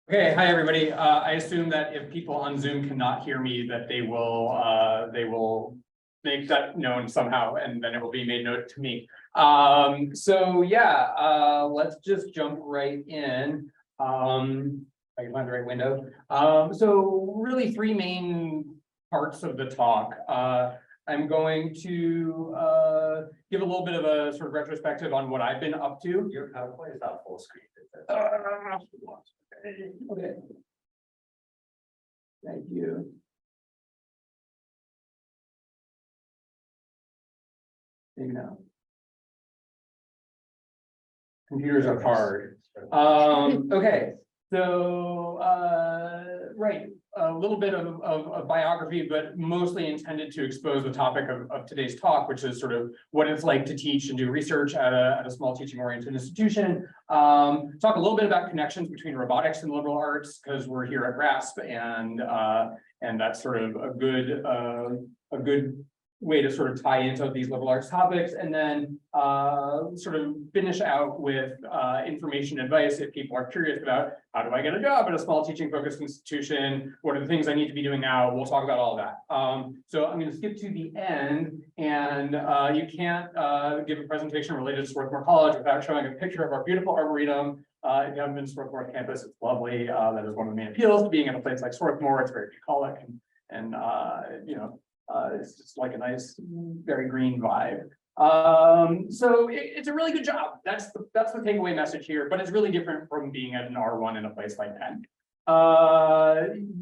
Okay, hi everybody. I assume that if people on Zoom cannot hear me, that they will make that known somehow, and then it will be made known to me. So yeah, let's just jump right in. If I can find the right window. So really three main parts of the talk. I'm going to give a little bit of a sort of retrospective on what I've been up to. Your PowerPoint is not full screen. Okay. Thank you. Maybe now. Computers are hard. Okay, so right, a little bit of biography, but mostly intended to expose the topic of today's talk, which is sort of what it's like to teach and do research at a small teaching-oriented institution. Talk a little bit about connections between robotics and liberal arts, because we're here at RASP, and that's sort of a good way to sort of tie into these liberal arts topics, and then sort of finish out with information advice if people are curious about how do I get a job at a small teaching focused institution, what are the things I need to be doing now. We'll talk about all of that. So I'm going to skip to the end, and you can't give a presentation related to Swarthmore College without showing a picture of our beautiful arboretum. If you haven't been to Swarthmore campus, it's lovely. That is one of the main appeals to being in a place like Swarthmore. It's very bucolic and you know, it's just like a nice, very green vibe. So it's a really good job. That's the takeaway message here, but it's really different from being at an R1 in a place like that.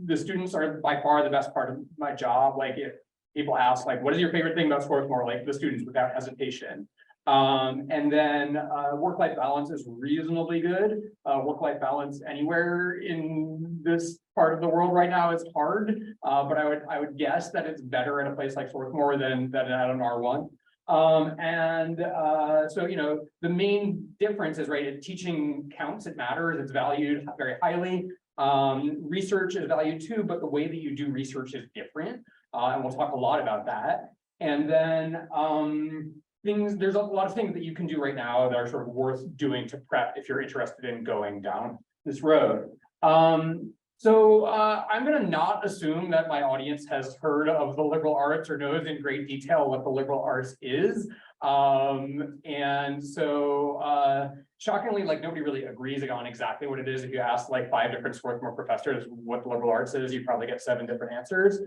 The students are by far the best part of my job. Like if people ask, like, what is your favorite thing about Swarthmore? Like the students without hesitation. And then work-life balance is reasonably good. Work-life balance anywhere in this part of the world right now is hard, but I would guess that it's better in a place like Swarthmore than at an R1. So you know, the main difference is, right, teaching counts, it matters, it's valued very highly. Research is valued too, but the way that you do research is different, and we'll talk a lot about that. And then there's a lot of things that you can do right now that are sort of worth doing to prep if you're interested in going down this road. So I'm going to not assume that my audience has heard of the liberal arts or knows in great detail what the liberal arts is. And so shockingly, like nobody really agrees on exactly what it is. If you ask like 5 different Swarthmore professors what the liberal arts is, you probably get 7 different answers.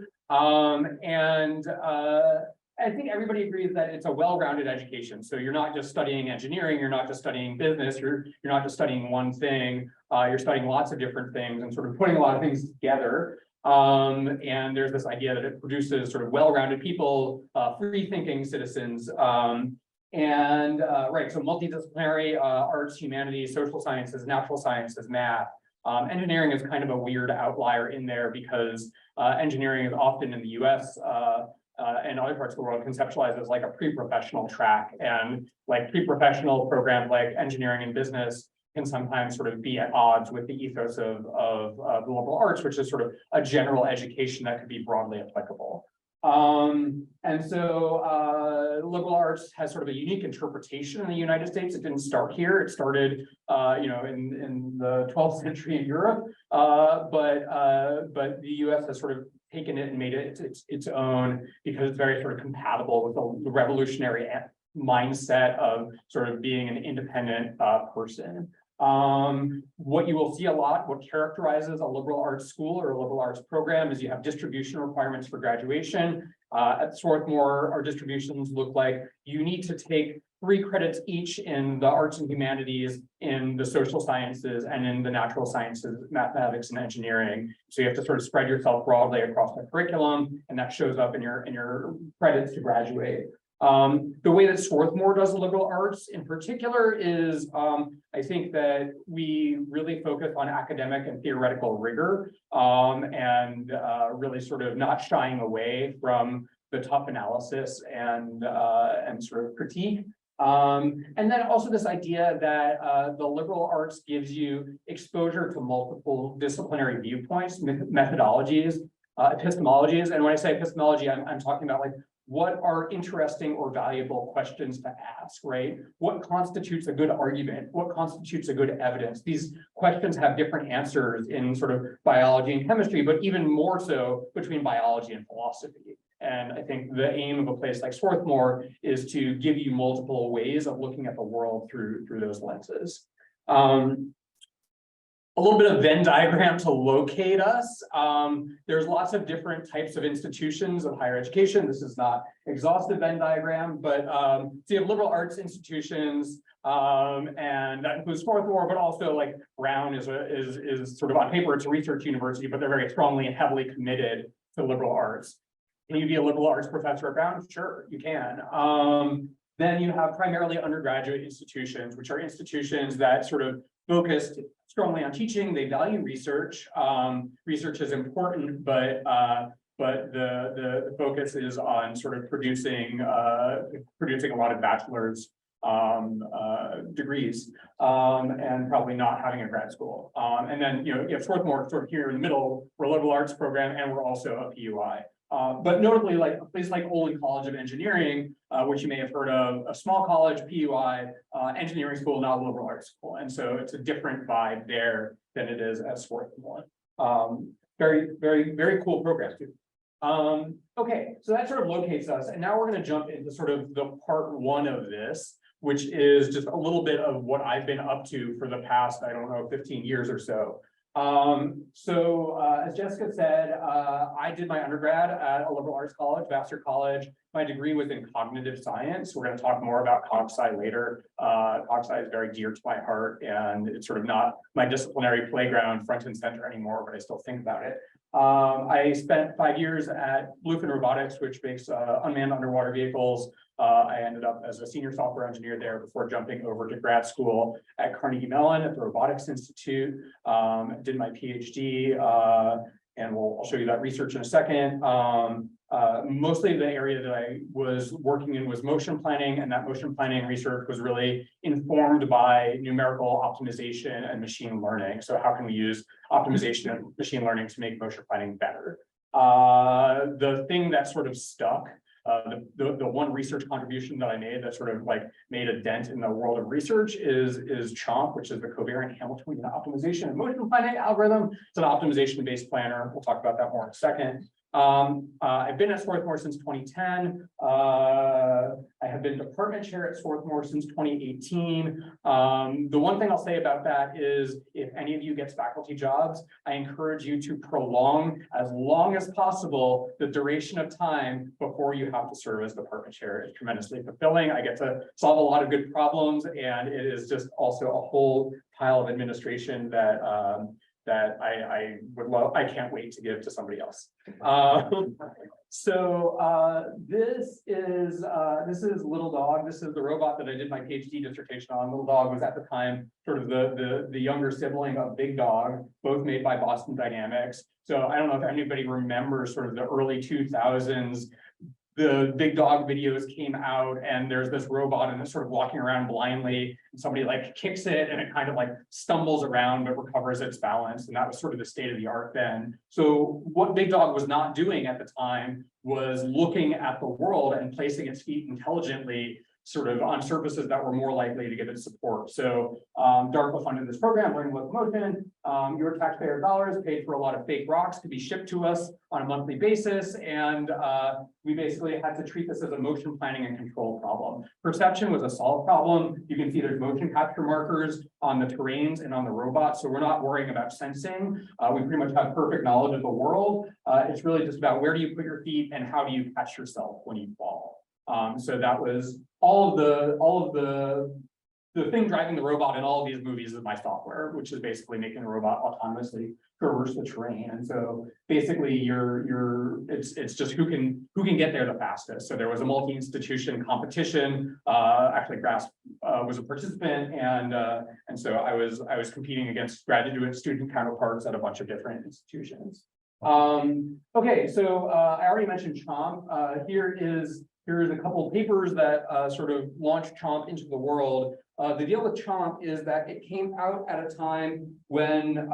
I think everybody agrees that it's a well-rounded education. So you're not just studying engineering, you're not just studying business, you're not just studying one thing, you're studying lots of different things and sort of putting a lot of things together. And there's this idea that it produces sort of well-rounded people, free-thinking citizens. Right, so multidisciplinary arts, humanities, social sciences, natural sciences, math. Engineering is kind of a weird outlier in there because engineering is often in the US and other parts of the world conceptualized as like a pre-professional track, and like pre-professional programs like engineering and business can sometimes sort of be at odds with the ethos of the liberal arts, which is sort of a general education that could be broadly applicable. And so liberal arts has sort of a unique interpretation in the United States. It didn't start here. It started, you know, in the 12th century in Europe, but the US has sort of taken it and made it its own because it's very sort of compatible with the revolutionary mindset of sort of being an independent person. What you will see a lot, what characterizes a liberal arts school or a liberal arts program is you have distribution requirements for graduation. At Swarthmore, our distributions look like you need to take 3 credits each in the arts and humanities, in the social sciences, and in the natural sciences, mathematics and engineering. So you have to sort of spread yourself broadly across the curriculum, and that shows up in your credits to graduate. The way that Swarthmore does the liberal arts in particular is, I think that we really focus on academic and theoretical rigor, and really sort of not shying away from the tough analysis and sort of critique. And then also this idea that the liberal arts gives you exposure to multiple disciplinary viewpoints, methodologies, epistemologies. And when I say epistemology, I'm talking about like what are interesting or valuable questions to ask, right? What constitutes a good argument? What constitutes a good evidence? These questions have different answers in sort of biology and chemistry, but even more so between biology and philosophy. And I think the aim of a place like Swarthmore is to give you multiple ways of looking at the world through those lenses. A little bit of Venn diagram to locate us. There's lots of different types of institutions of higher education. This is not exhaustive Venn diagram, but so you have liberal arts institutions, and that includes Swarthmore, but also like Brown is sort of on paper, it's a research university, but they're very strongly and heavily committed to liberal arts. Can you be a liberal arts professor at Brown? Sure, you can. Then you have primarily undergraduate institutions, which are institutions that sort of focused strongly on teaching. They value research. Research is important, but the focus is on sort of producing a lot of bachelor's degrees, and probably not having a grad school. And then you have Swarthmore sort of here in the middle. We're a liberal arts program, and we're also a PUI. But notably, like a place like Olin College of Engineering, which you may have heard of, a small college, PUI, engineering school, not a liberal arts school. And so it's a different vibe there than it is at Swarthmore. Very, very, very cool programs too. Okay, so that sort of locates us. And now we're going to jump into sort of the part one of this, which is just a little bit of what I've been up to for the past, I don't know, 15 years or so. As Jessica said, I did my undergrad at a liberal arts college, Vassar College. My degree was in cognitive science. We're going to talk more about cog-sci later. Cog-sci is very dear to my heart, and it's sort of not my disciplinary playground front and center anymore, but I still think about it. I spent 5 years at Bluefin Robotics, which makes unmanned underwater vehicles. I ended up as a senior software engineer there before jumping over to grad school at Carnegie Mellon at the Robotics Institute. Did my PhD, and I'll show you that research in a second. Mostly the area that I was working in was motion planning, and that motion planning research was really informed by numerical optimization and machine learning. So how can we use optimization and machine learning to make motion planning better? The thing that sort of stuck, the one research contribution that I made that sort of like made a dent in the world of research is CHOMP, which is the Covariant Hamiltonian optimization and motion planning algorithm. It's an optimization-based planner. We'll talk about that more in a second. I've been at Swarthmore since 2010. I have been department chair at Swarthmore since 2018. The one thing I'll say about that is if any of you gets faculty jobs, I encourage you to prolong as long as possible the duration of time before you have to serve as department chair. It's tremendously fulfilling. I get to solve a lot of good problems, and it is just also a whole pile of administration that I would love. I can't wait to give to somebody else. This is Little Dog. This is the robot that I did my PhD dissertation on. Little Dog was at the time sort of the younger sibling of Big Dog, both made by Boston Dynamics. So I don't know if anybody remembers sort of the early 2000s. The Big Dog videos came out, and there's this robot and it's sort of walking around blindly, and somebody like kicks it and it kind of like stumbles around but recovers its balance. And that was sort of the state of the art then. So what Big Dog was not doing at the time was looking at the world and placing its feet intelligently sort of on surfaces that were more likely to give it support. So DARPA funded this program, Learning Locomotion. Your taxpayer dollars paid for a lot of fake rocks to be shipped to us on a monthly basis. And we basically had to treat this as a motion planning and control problem. Perception was a solved problem. You can see there's motion capture markers on the terrains and on the robot. So we're not worrying about sensing. We pretty much have perfect knowledge of the world. It's really just about where do you put your feet and how do you catch yourself when you fall. So that was all of the thing driving the robot in all of these movies is my software, which is basically making the robot autonomously traverse the terrain. And so basically it's just who can get there the fastest. So there was a multi-institution competition. Actually GRASP was a participant, and so I was competing against graduate student counterparts at a bunch of different institutions. Okay, so I already mentioned CHOMP. Here's a couple of papers that sort of launched CHOMP into the world. The deal with CHOMP is that it came out at a time when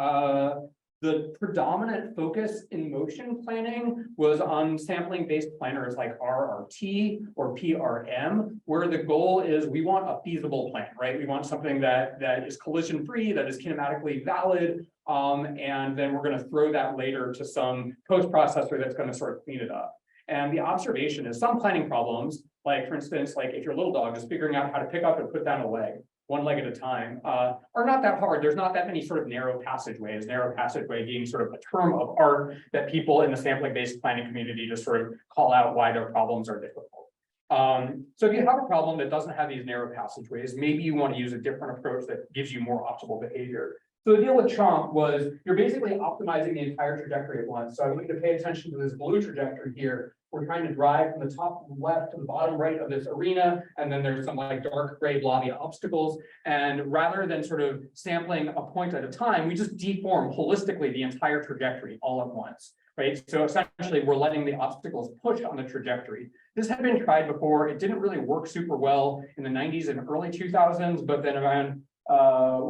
The predominant focus in motion planning was on sampling-based planners like RRT or PRM, where the goal is we want a feasible plan, right? We want something that is collision-free, that is kinematically valid, and then we're going to throw that later to some post-processor that's going to sort of clean it up. And the observation is some planning problems, like for instance, like if your little dog is figuring out how to pick up and put down a leg, one leg at a time, are not that hard. There's not that many sort of narrow passageways, narrow passageway being sort of a term of art that people in the sampling-based planning community just sort of call out why their problems are difficult. So if you have a problem that doesn't have these narrow passageways, maybe you want to use a different approach that gives you more optimal behavior. So the deal with CHOMP was you're basically optimizing the entire trajectory at once. So I want you to pay attention to this blue trajectory here. We're trying to drive from the top left to the bottom right of this arena, and then there's some like dark gray blobby obstacles. And rather than sort of sampling a point at a time, we just deform holistically the entire trajectory all at once, right? So essentially, we're letting the obstacles push on the trajectory. This had been tried before. It didn't really work super well in the 90s and early 2000s, but then around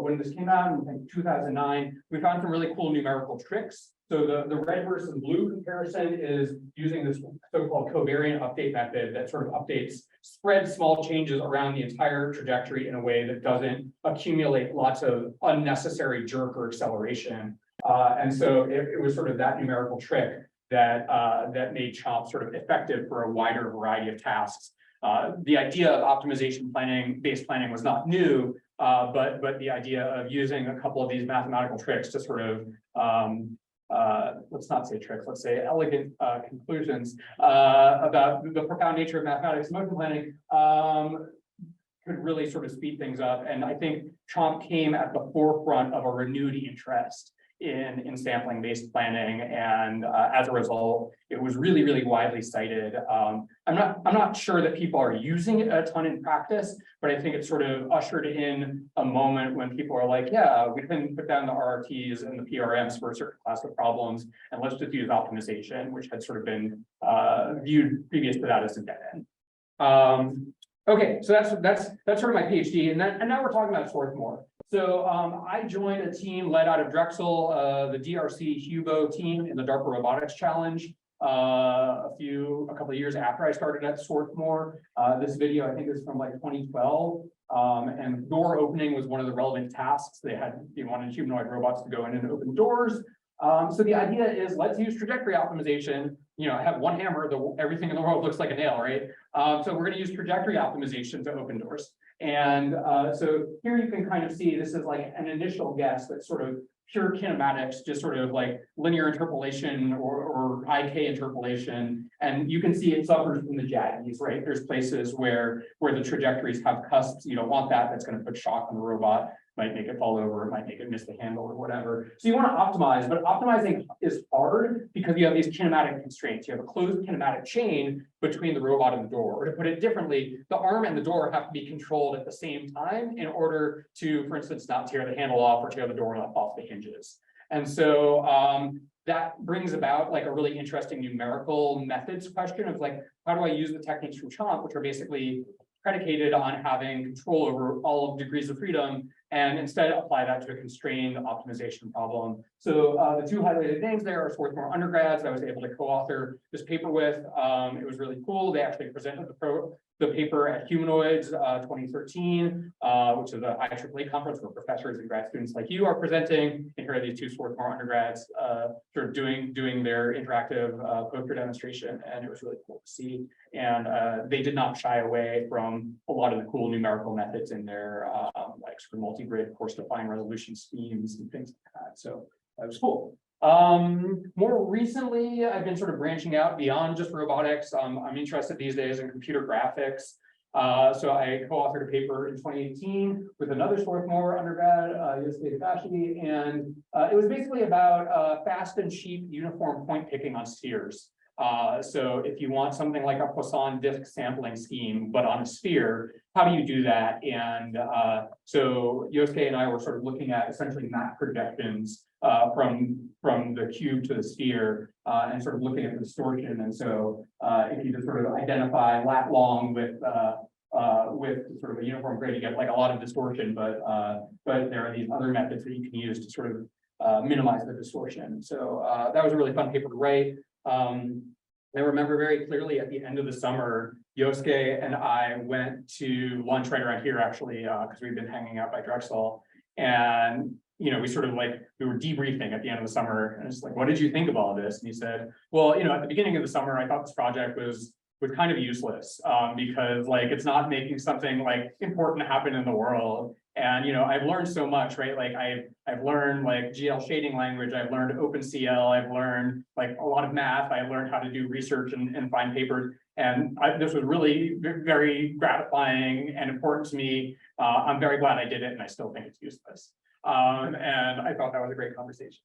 when this came out in 2009, we found some really cool numerical tricks. So the red versus blue comparison is using this so-called covariant update method that sort of spreads small changes around the entire trajectory in a way that doesn't accumulate lots of unnecessary jerk or acceleration. And so it was sort of that numerical trick that made CHOMP sort of effective for a wider variety of tasks. The idea of optimization based planning was not new, but the idea of using a couple of these mathematical tricks to sort of let's not say tricks, let's say elegant conclusions about the profound nature of mathematics and motion planning could really sort of speed things up. And I think CHOMP came at the forefront of a renewed interest in sampling-based planning, and as a result, it was really, really widely cited. I'm not sure that people are using it a ton in practice, but I think it sort of ushered in a moment when people are like, yeah, we can put down the RRTs and the PRMs for a certain class of problems, and let's just use optimization, which had sort of been viewed previous to that as a dead end. Okay, so that's sort of my PhD, and now we're talking about Swarthmore. So I joined a team led out of Drexel, the DRC Hubo team in the DARPA Robotics Challenge a couple of years after I started at Swarthmore. This video I think is from like 2012, and door opening was one of the relevant tasks. They wanted humanoid robots to go in and open doors. So the idea is let's use trajectory optimization. You know, I have one hammer, everything in the world looks like a nail, right? So we're going to use trajectory optimization to open doors. And so here you can kind of see this is like an initial guess that's sort of pure kinematics, just sort of like linear interpolation or IK interpolation. And you can see it suffers from the jaggies, right? There's places where the trajectories have cusps. You don't want that. That's going to put shock on the robot. Might make it fall over, it might make it miss the handle or whatever. So you want to optimize, but optimizing is hard because you have these kinematic constraints. You have a closed kinematic chain between the robot and the door. Or to put it differently, the arm and the door have to be controlled at the same time in order to, for instance, not tear the handle off or tear the door off the hinges. And so that brings about like a really interesting numerical methods question of like, how do I use the techniques from CHOMP, which are basically predicated on having control over all of degrees of freedom, and instead apply that to a constrained optimization problem. So the two highlighted names there are Swarthmore undergrads I was able to co-author this paper with. It was really cool. They actually presented the paper at Humanoids 2013, which is a IEEE conference where professors and grad students like you are presenting. And here are these two Swarthmore undergrads sort of doing their interactive poster demonstration, and it was really cool to see. And they did not shy away from a lot of the cool numerical methods in their like sort of multi-grid course-defined resolution schemes and things like that. So that was cool. More recently, I've been sort of branching out beyond just robotics. I'm interested these days in computer graphics. So I co-authored a paper in 2018 with another Swarthmore undergrad, Yosuke Takashi, and it was basically about fast and cheap uniform point picking on spheres. So if you want something like a Poisson disk sampling scheme, but on a sphere, how do you do that? And so Yosuke and I were sort of looking at essentially map projections from the cube to the sphere and sort of looking at the distortion. And so if you just sort of identify lat long with sort of a uniform grid, you get like a lot of distortion, but there are these other methods that you can use to sort of minimize the distortion. So that was a really fun paper to write. I remember very clearly at the end of the summer, Yosuke and I went to lunch right around here, actually, because we've been hanging out by Drexel. And, you know, we sort of like, we were debriefing at the end of the summer. And it's like, what did you think of all of this? And he said, well, you know, at the beginning of the summer, I thought this project was kind of useless because like, it's not making something like important happen in the world. And, you know, I've learned so much, right? Like I've learned like GL shading language, I've learned OpenCL, I've learned like a lot of math, I learned how to do research and find papers. And this was really very gratifying and important to me. I'm very glad I did it, and I still think it's useless. And I thought that was a great conversation.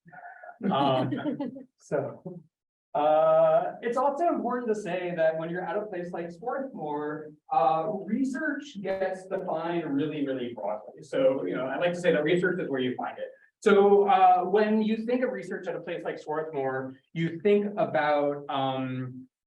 It's also important to say that when you're at a place like Swarthmore, research gets defined really, really broadly. So, you know, I like to say that research is where you find it. So when you think of research at a place like Swarthmore, you think about,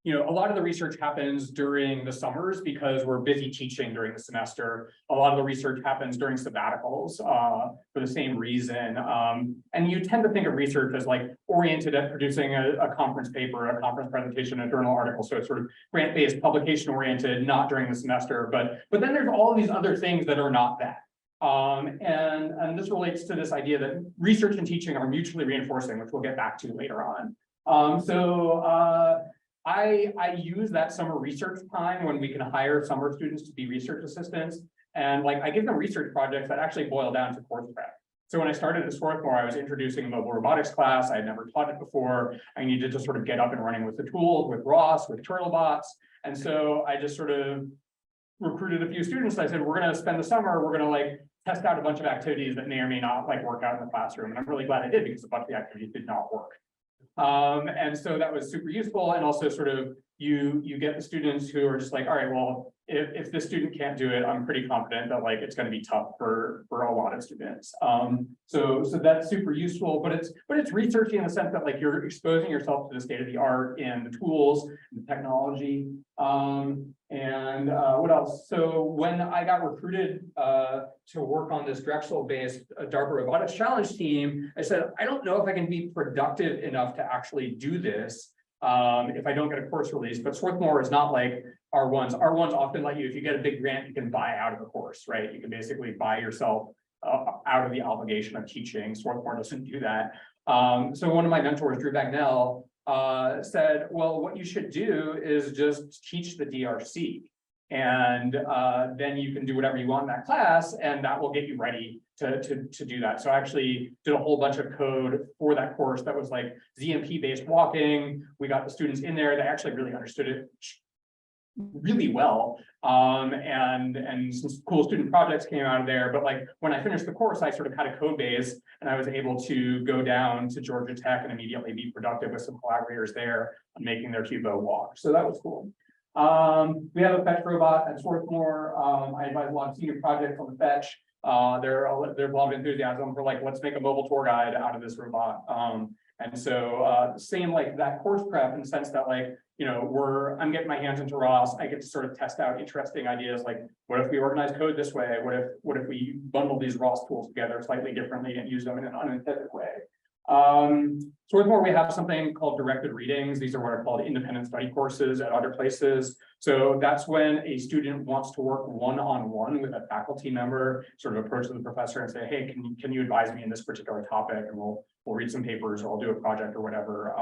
you know, a lot of the research happens during the summers because we're busy teaching during the semester. A lot of the research happens during sabbaticals for the same reason. And you tend to think of research as like oriented at producing a conference paper, a conference presentation, a journal article. So it's sort of grant-based, publication oriented, not during the semester. But then there's all of these other things that are not that. And this relates to this idea that research and teaching are mutually reinforcing, which we'll get back to later on. I use that summer research time when we can hire summer students to be research assistants. And like, I give them research projects that actually boil down to course prep. So when I started at Swarthmore, I was introducing a mobile robotics class. I had never taught it before. I needed to sort of get up and running with the tools, with ROS, with Turtlebots. And so I just sort of recruited a few students. I said, we're going to spend the summer, we're going to like test out a bunch of activities that may or may not like work out in the classroom. And I'm really glad I did, because a bunch of the activities did not work. And so that was super useful. And also sort of you get the students who are just like, all right, well, if this student can't do it, I'm pretty confident that like it's going to be tough for a lot of students. So that's super useful, but it's researching in the sense that like you're exposing yourself to the state of the art and the tools, the technology. What else? So when I got recruited to work on this Drexel-based DARPA Robotics Challenge team, I said, I don't know if I can be productive enough to actually do this if I don't get a course release. But Swarthmore is not like R1s. R1s often let you, if you get a big grant, you can buy out of a course, right? You can basically buy yourself out of the obligation of teaching. Swarthmore doesn't do that. So one of my mentors, Drew Bagnell, said, well, what you should do is just teach the DRC. And then you can do whatever you want in that class, and that will get you ready to do that. So I actually did a whole bunch of code for that course that was like ZMP-based walking. We got the students in there. They actually really understood it really well. And some cool student projects came out of there. But like when I finished the course, I sort of had a code base, and I was able to go down to Georgia Tech and immediately be productive with some collaborators there on making their Cubo walk. So that was cool. We have a fetch robot at Swarthmore. I advise a lot of senior projects on the fetch. There's a lot of enthusiasm for like, let's make a mobile tour guide out of this robot. And so same like that course prep in the sense that like, you know, I'm getting my hands into ROS. I get to sort of test out interesting ideas like, what if we organize code this way? What if we bundle these ROS tools together slightly differently and use them in an unintended way? Swarthmore, we have something called directed readings. These are what are called independent study courses at other places. So that's when a student wants to work one-on-one with a faculty member, sort of approach the professor and say, hey, can you advise me in this particular topic? And we'll read some papers, or I'll do a project or whatever.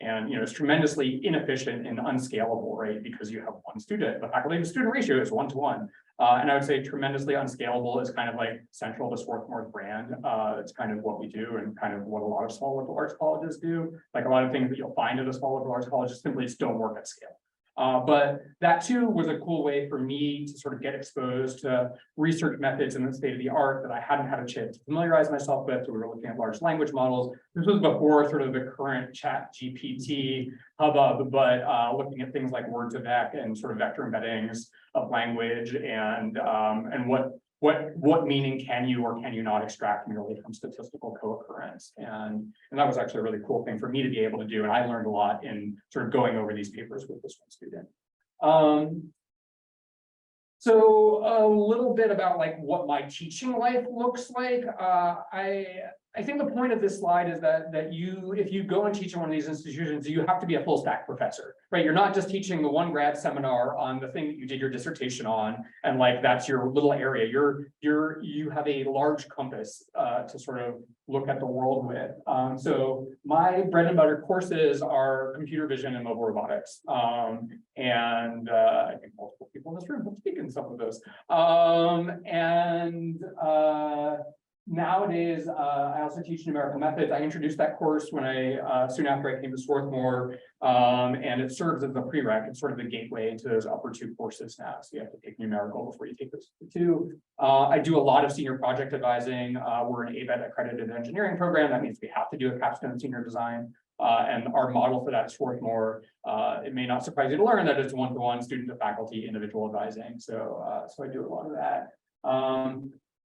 And you know, it's tremendously inefficient and unscalable, right? Because you have one student. The faculty to student ratio is 1-to-1. And I would say tremendously unscalable is kind of like central to Swarthmore's brand. It's kind of what we do and kind of what a lot of small liberal arts colleges do. Like a lot of things that you'll find at a small liberal arts college just simply don't work at scale. But that too was a cool way for me to sort of get exposed to research methods in the state of the art that I hadn't had a chance to familiarize myself with. So we were looking at large language models. This was before sort of the current chat GPT hubbub, but looking at things like word2vec and sort of vector embeddings of language and what meaning can you or can you not extract merely from statistical co-occurrence. And that was actually a really cool thing for me to be able to do. And I learned a lot in sort of going over these papers with this one student. So a little bit about like what my teaching life looks like. I think the point of this slide is that if you go and teach in one of these institutions, you have to be a full stack professor, right? You're not just teaching the one grad seminar on the thing that you did your dissertation on, and like that's your little area. You have a large compass to sort of look at the world with. So my bread and butter courses are computer vision and mobile robotics, and I think multiple people in this room have taken some of those. Nowadays, I also teach numerical methods. I introduced that course when soon after I came to Swarthmore, and it serves as a prereq. It's sort of the gateway into those upper two courses now. So you have to take numerical before you take those two. I do a lot of senior project advising. We're an ABET accredited engineering program. That means we have to do a capstone senior design. And our model for that is Swarthmore. It may not surprise you to learn that it's one-to-one student to faculty individual advising. So I do a lot of that.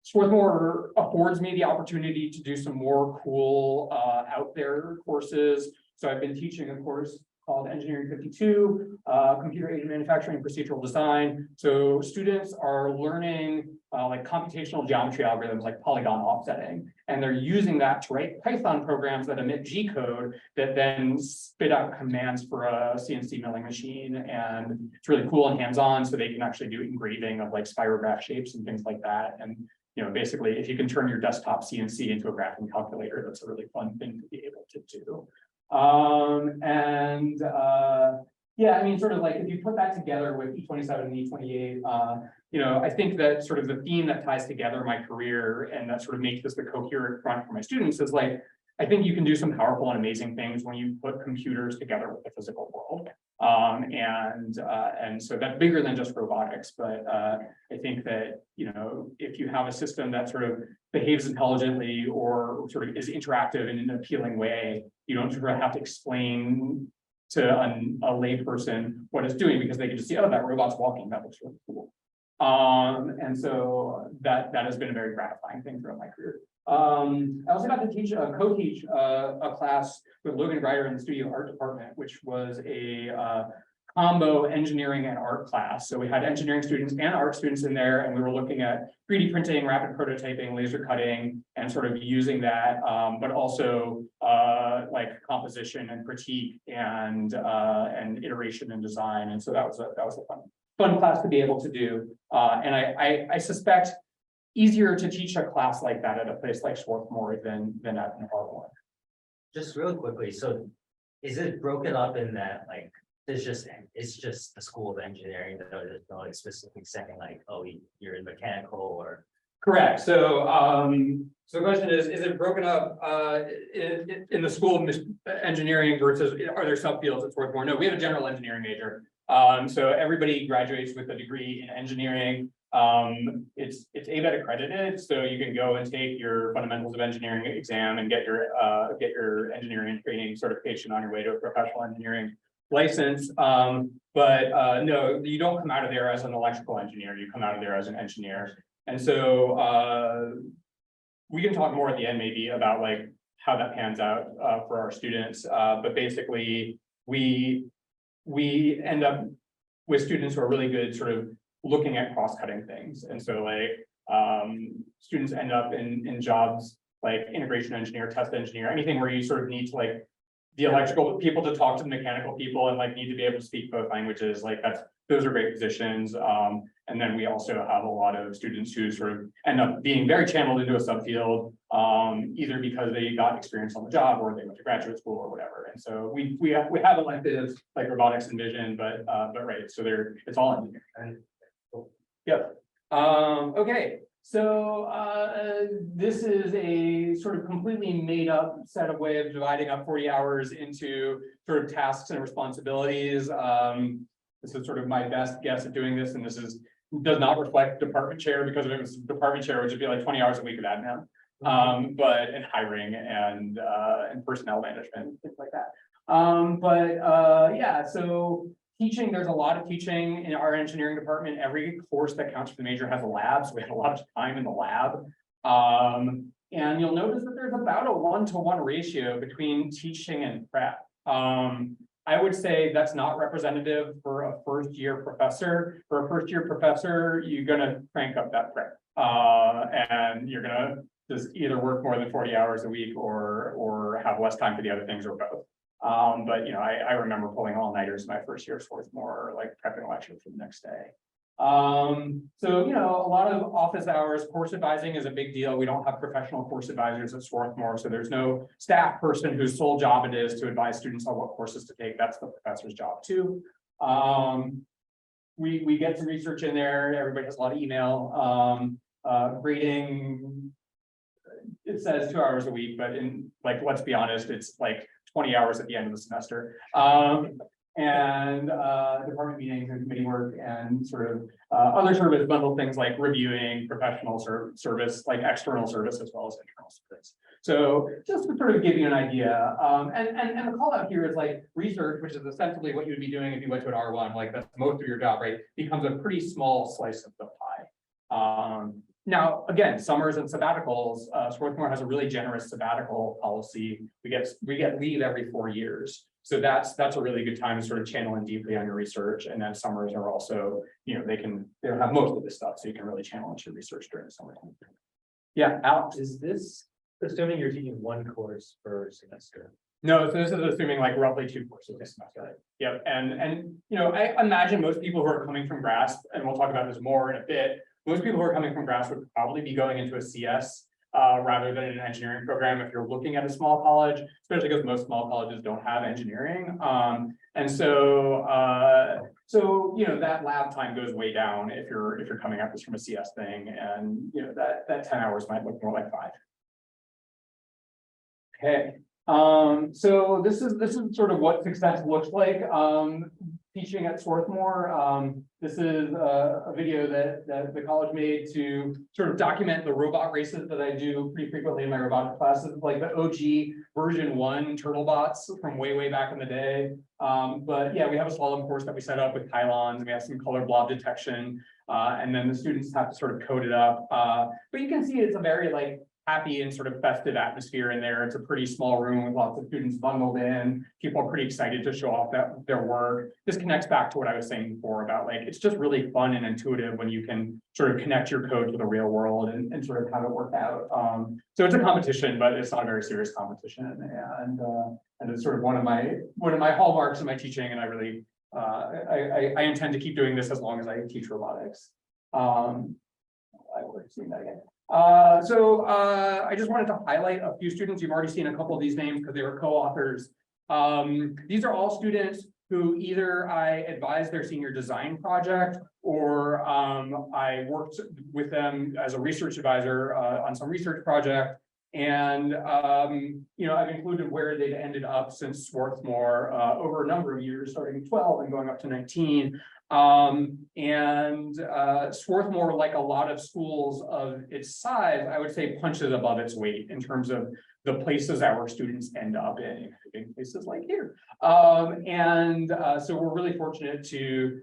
Swarthmore affords me the opportunity to do some more cool out there courses. So I've been teaching a course called Engineering 52, Computer Aided Manufacturing and Procedural Design. So students are learning like computational geometry algorithms like polygon offsetting, and they're using that to write Python programs that emit G code that then spit out commands for a CNC milling machine. And it's really cool and hands-on, so they can actually do engraving of like spirograph shapes and things like that. And basically, if you can turn your desktop CNC into a graphing calculator, that's a really fun thing to be able to do. Yeah, I mean, sort of like if you put that together with E27 and E28, I think that sort of the theme that ties together my career and that sort of makes this the coherent front for my students is like, I think you can do some powerful and amazing things when you put computers together with the physical world. And so that's bigger than just robotics, but I think that, if you have a system that sort of behaves intelligently or sort of is interactive in an appealing way, you don't sort of have to explain to a layperson what it's doing because they can just see, oh, that robot's walking, that looks really cool. And so that has been a very gratifying thing throughout my career. I also got to co-teach a class with Logan Ryder in the studio art department, which was a combo engineering and art class. So we had engineering students and art students in there, and we were looking at 3D printing, rapid prototyping, laser cutting, and sort of using that, but also like composition and critique and iteration and design. And so that was a fun class to be able to do. And I suspect easier to teach a class like that at a place like Swarthmore than at Harvard. Just real quickly, so is it broken up in that like it's just the School of Engineering that there's no like specific saying like, oh, you're in mechanical or? Correct. So so the question is it broken up in the School of Engineering versus are there subfields at Swarthmore? No, we have a general engineering major. So everybody graduates with a degree in engineering. It's ABET accredited, so you can go and take your fundamentals of engineering exam and get your engineering training certification on your way to a professional engineering license. But no, you don't come out of there as an electrical engineer, you come out of there as an engineer. And so we can talk more at the end maybe about like how that pans out for our students. But basically we end up with students who are really good sort of looking at cross-cutting things. And so like students end up in jobs like integration engineer, test engineer, anything where you sort of need to like the electrical people to talk to the mechanical people and like need to be able to speak both languages. Like those are great positions. And then we also have a lot of students who sort of end up being very channeled into a subfield, either because they got experience on the job or they went to graduate school or whatever. And so we have electives like robotics and vision, but right, so it's all engineering. Yep. Okay. So this is a sort of completely made up set of way of dividing up 40 hours into sort of tasks and responsibilities. This is sort of my best guess at doing this, and this does not reflect department chair, because if it was department chair, which would be like 20 hours a week of admin, but in hiring and personnel management, things like that. Yeah, so teaching, there's a lot of teaching in our engineering department. Every course that counts for the major has a lab, so we have a lot of time in the lab. And you'll notice that there's about a 1-to-1 ratio between teaching and prep. I would say that's not representative for a first-year professor. For a first-year professor, you're gonna crank up that prep. And you're gonna just either work more than 40 hours a week or have less time for the other things or both. But I remember pulling all-nighters my first year of Swarthmore, like prepping lecture for the next day. So a lot of office hours. Course advising is a big deal. We don't have professional course advisors at Swarthmore, so there's no staff person whose sole job it is to advise students on what courses to take. That's the professor's job too. We get some research in there. Everybody has a lot of email. Grading, it says 2 hours a week, but let's be honest, it's like 20 hours at the end of the semester. And department meetings and committee work and sort of other service bundle things like reviewing, professional service, like external service as well as internal service. So just to sort of give you an idea, and the call out here is like research, which is essentially what you would be doing if you went to an R1, like that's most of your job, right? Becomes a pretty small slice of the pie. Now, again, summers and sabbaticals, Swarthmore has a really generous sabbatical policy. We get leave every 4 years. So that's a really good time to sort of channel in deeply on your research. And then summers are also, they have most of this stuff. So you can really channel into your research during the summertime. Yeah, Alex. Is this assuming you're taking one course per semester? No, so this is assuming like roughly 2 courses a semester. Yep. And I imagine most people who are coming from GRASP, and we'll talk about this more in a bit, most people who are coming from GRASP would probably be going into a CS rather than an engineering program if you're looking at a small college, especially because most small colleges don't have engineering. And so that lab time goes way down if you're coming at this from a CS thing, and that 10 hours might look more like 5. Okay. So this is sort of what success looks like teaching at Swarthmore. This is a video that the college made to sort of document the robot races that I do pretty frequently in my robotics classes, like the OG version 1 turtlebots from way back in the day. But yeah, we have a slalom course that we set up with pylons, and we have some color blob detection, and then the students have to sort of code it up. But you can see it's a very happy and sort of festive atmosphere in there. It's a pretty small room with lots of students bundled in. People are pretty excited to show off their work. This connects back to what I was saying before about it's just really fun and intuitive when you can sort of connect your code to the real world and sort of have it work out. So it's a competition, but it's not a very serious competition. And it's sort of one of my hallmarks in my teaching. And I really, I intend to keep doing this as long as I teach robotics. I would see that again. So I just wanted to highlight a few students. You've already seen a couple of these names because they were co-authors. These are all students who either I advised their senior design project or I worked with them as a research advisor on some research project. And I've included where they've ended up since Swarthmore over a number of years, starting 12 and going up to 19. Swarthmore, like a lot of schools of its size, I would say punches above its weight in terms of the places our students end up in, including places like here. So we're really fortunate to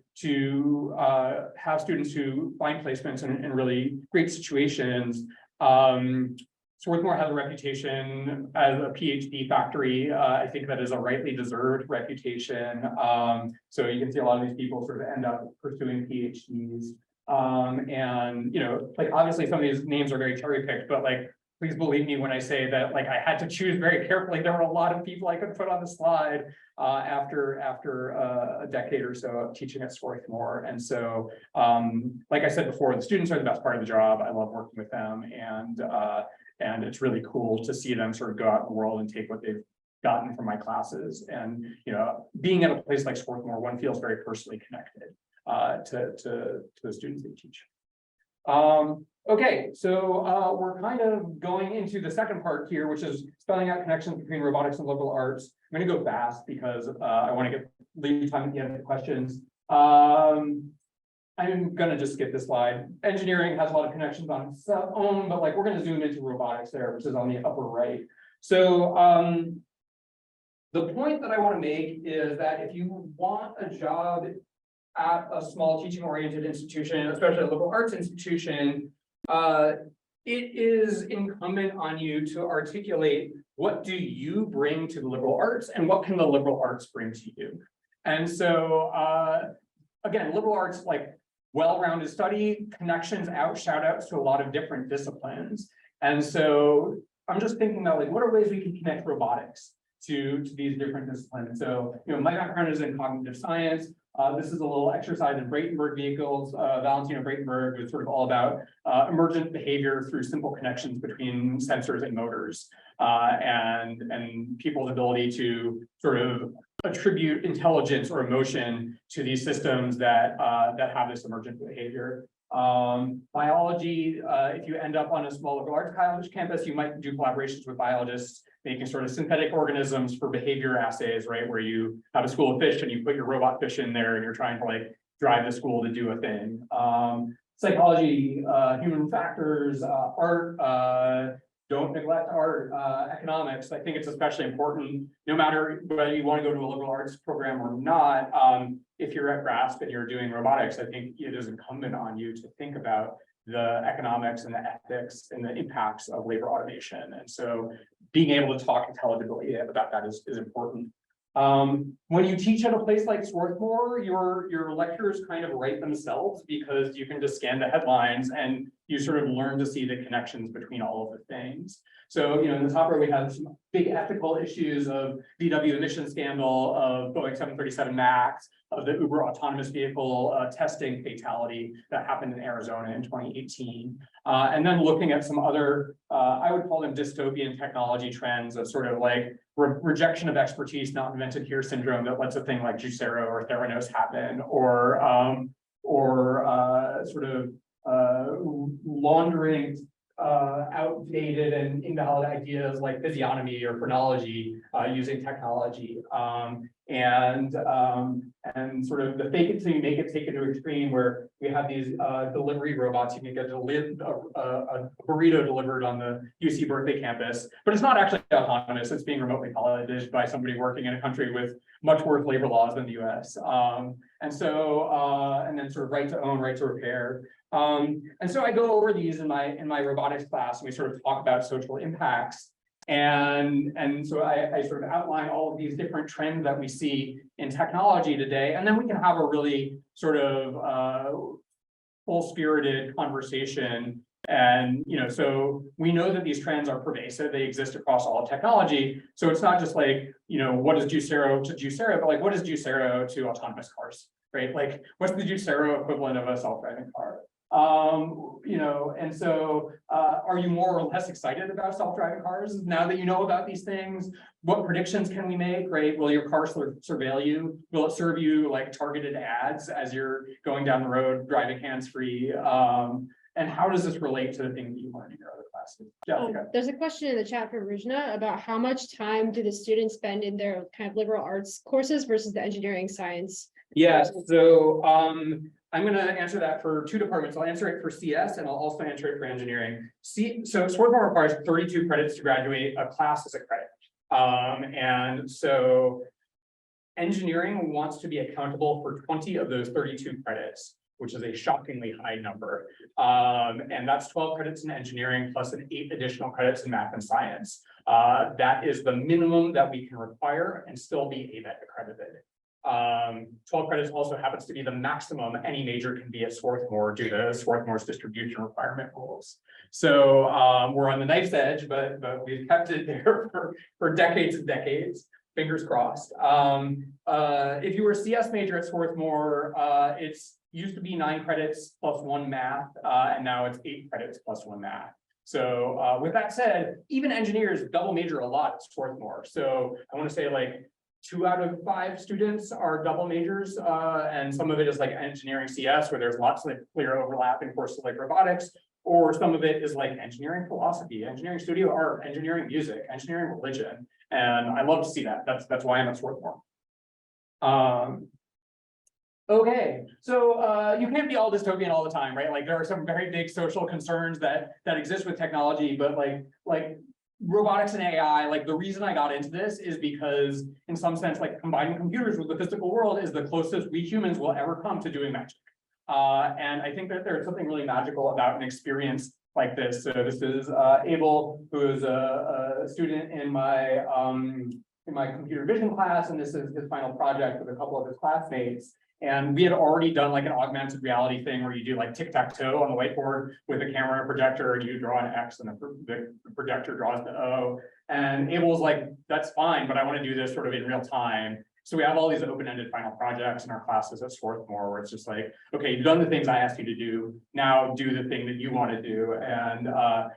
have students who find placements in really great situations. Swarthmore has a reputation as a PhD factory. I think that is a rightly deserved reputation. So you can see a lot of these people sort of end up pursuing PhDs. Obviously some of these names are very cherry picked, but please believe me when I say that I had to choose very carefully. There were a lot of people I could put on the slide after a decade or so of teaching at Swarthmore. And so, like I said before, the students are the best part of the job. I love working with them, and it's really cool to see them sort of go out in the world and take what they've gotten from my classes. And being at a place like Swarthmore, one feels very personally connected to the students they teach. Okay, so we're kind of going into the second part here, which is spelling out connections between robotics and liberal arts. I'm going to go fast because I want to leave time at the end for questions. I'm going to just skip this slide. Engineering has a lot of connections on its own, but we're going to zoom into robotics there, which is on the upper right. So the point that I want to make is that if you want a job at a small teaching-oriented institution, especially a liberal arts institution, it is incumbent on you to articulate what do you bring to the liberal arts and what can the liberal arts bring to you. And so, again, liberal arts, well-rounded study, connections out, shout outs to a lot of different disciplines. And so I'm just thinking about like, what are ways we can connect robotics to these different disciplines? So, my background is in cognitive science. This is a little exercise in Bratenberg vehicles. Valentino Bratenberg was sort of all about emergent behavior through simple connections between sensors and motors, and people's ability to sort of attribute intelligence or emotion to these systems that have this emergent behavior. Biology, if you end up on a small liberal arts college campus, you might do collaborations with biologists making sort of synthetic organisms for behavior assays, right? Where you have a school of fish and you put your robot fish in there and you're trying to like drive the school to do a thing. Psychology, human factors, art, don't neglect art, economics. I think it's especially important, no matter whether you want to go to a liberal arts program or not. If you're at GRASP and you're doing robotics, I think it is incumbent on you to think about the economics and the ethics and the impacts of labor automation. And so being able to talk intelligibly about that is important. When you teach at a place like Swarthmore, your lectures kind of write themselves because you can just scan the headlines and you sort of learn to see the connections between all of the things. So, in the top row, we have some big ethical issues of VW emission scandal, of Boeing 737 MAX, of the Uber autonomous vehicle testing fatality that happened in Arizona in 2018. And then looking at some other, I would call them dystopian technology trends of sort of like rejection of expertise, not invented here syndrome that lets a thing like Juicero or Theranos happen, or sort of laundering outdated and invalid ideas like physiognomy or phrenology using technology, and sort of the fake it till you make it take it to extreme, where we have these delivery robots. You can get a burrito delivered on the UC Berkeley campus, but it's not actually autonomous. It's being remotely piloted by somebody working in a country with much worse labor laws than the US. And then sort of right to own, right to repair. And so I go over these in my robotics class, and we sort of talk about social impacts. And so I sort of outline all of these different trends that we see in technology today, and then we can have a really sort of full-spirited conversation. And so we know that these trends are pervasive; they exist across all technology. So it's not just like what is Juicero to Juicero, but like what is Juicero to autonomous cars, right? Like what's the Juicero equivalent of a self-driving car? And so are you more or less excited about self-driving cars now that you know about these things? What predictions can we make, right? Will your car surveil you? Will it serve you like targeted ads as you're going down the road driving hands-free? And how does this relate to the things that you learned in your other classes? Jessica. There's a question in the chat from Rujna about how much time do the students spend in their kind of liberal arts courses versus the engineering science? Yeah, so I'm going to answer that for two departments. I'll answer it for CS and I'll also answer it for engineering. So Swarthmore requires 32 credits to graduate. A class is a credit. And so engineering wants to be accountable for 20 of those 32 credits, which is a shockingly high number. And that's 12 credits in engineering plus 8 additional credits in math and science. That is the minimum that we can require and still be ABET accredited. 12 credits also happens to be the maximum any major can be at Swarthmore due to Swarthmore's distribution requirement rules. So we're on the knife's edge, but we've kept it there for decades and decades. Fingers crossed. If you were a CS major at Swarthmore, it's used to be 9 credits plus 1 math, and now it's 8 credits plus 1 math. So with that said, even engineers double major a lot at Swarthmore. So I want to say like 2 out of 5 students are double majors, and some of it is like engineering CS, where there's lots of clear overlap in courses like robotics, or some of it is like engineering philosophy, engineering studio art, engineering music, engineering religion, and I love to see that. That's why I'm at Swarthmore. Okay, so you can't be all dystopian all the time, right? Like there are some very big social concerns that exist with technology, but like robotics and AI, like the reason I got into this is because in some sense, like combining computers with the physical world is the closest we humans will ever come to doing magic. And I think that there's something really magical about an experience like this. So this is Abel, who is a student in my computer vision class, and this is his final project with a couple of his classmates. And we had already done like an augmented reality thing where you do like tic-tac-toe on the whiteboard with a camera and a projector, and you draw an X and the projector draws the O. And Abel was like, that's fine, but I want to do this sort of in real time. So we have all these open-ended final projects in our classes at Swarthmore, where it's just like, okay, you've done the things I asked you to do, now do the thing that you want to do. And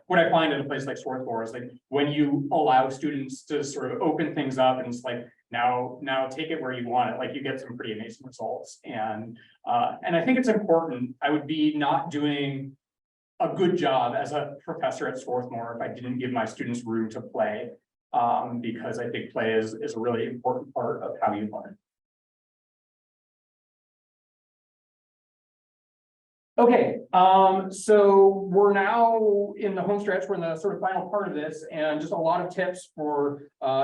what I find in a place like Swarthmore is like, when you allow students to sort of open things up and it's like, now take it where you want it, like you get some pretty amazing results. And I think it's important. I would be not doing a good job as a professor at Swarthmore if I didn't give my students room to play, because I think play is a really important part of how you learn. Okay, so we're now in the home stretch. We're in the sort of final part of this, and just a lot of tips for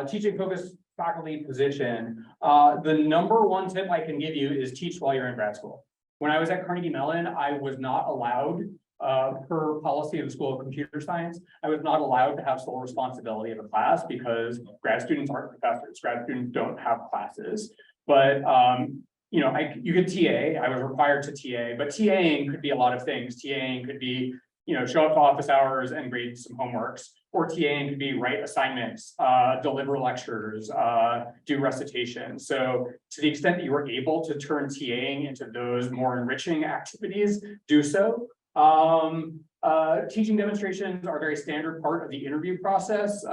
teaching focused faculty position. The number one tip I can give you is teach while you're in grad school. When I was at Carnegie Mellon, I was not allowed, per policy of the School of Computer Science, I was not allowed to have sole responsibility of a class because grad students aren't professors. Grad students don't have classes, but you know, you could TA. I was required to TA, but TAing could be a lot of things. TAing could be, you know, show up to office hours and grade some homeworks, or TAing could be write assignments, deliver lectures, do recitation. So to the extent that you were able to turn TAing into those more enriching activities, do so. Teaching demonstrations are a very standard part of the interview process.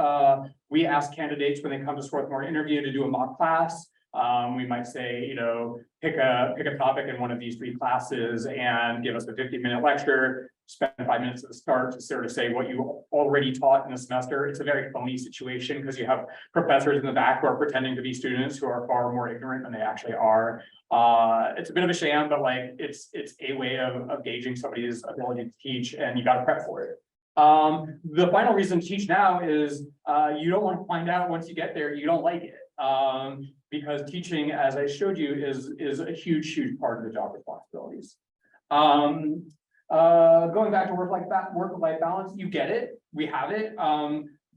We ask candidates when they come to Swarthmore interview to do a mock class. We might say, you know, pick a topic in one of these 3 classes and give us a 50-minute lecture, spend 5 minutes at the start to sort of say what you already taught in the semester. It's a very phony situation because you have professors in the back who are pretending to be students who are far more ignorant than they actually are. It's a bit of a sham, but like it's a way of gauging somebody's ability to teach, and you got to prep for it. The final reason to teach now is you don't want to find out once you get there you don't like it. Because teaching, as I showed you, is a huge part of the job responsibilities. Going back to work-life balance, you get it, we have it.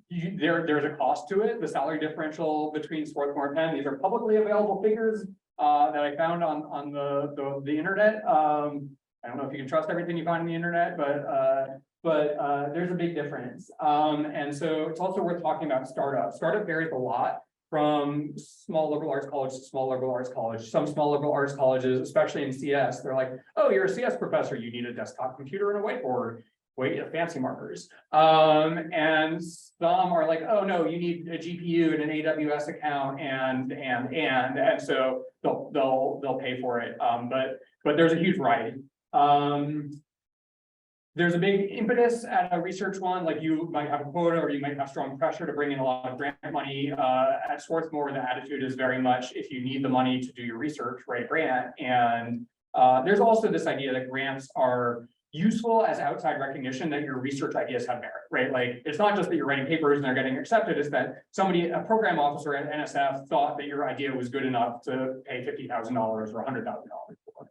There's a cost to it. The salary differential between Swarthmore and Penn, these are publicly available figures that I found on the internet. I don't know if you can trust everything you find on the internet, but there's a big difference. And so it's also worth talking about startup. Startup varies a lot from small liberal arts college to small liberal arts college. Some small liberal arts colleges, especially in CS, they're like, oh, you're a CS professor, you need a desktop computer and a whiteboard, wait, fancy markers. And some are like, oh no, you need a GPU and an AWS account and so they'll pay for it. But there's a huge variety. There's a big impetus at a research one, like you might have a quota or you might have strong pressure to bring in a lot of grant money. At Swarthmore, the attitude is very much, if you need the money to do your research, write a grant. And there's also this idea that grants are useful as outside recognition that your research ideas have merit, right? Like, it's not just that you're writing papers and they're getting accepted, it's that somebody, a program officer at NSF thought that your idea was good enough to pay $50,000 or $100,000 for.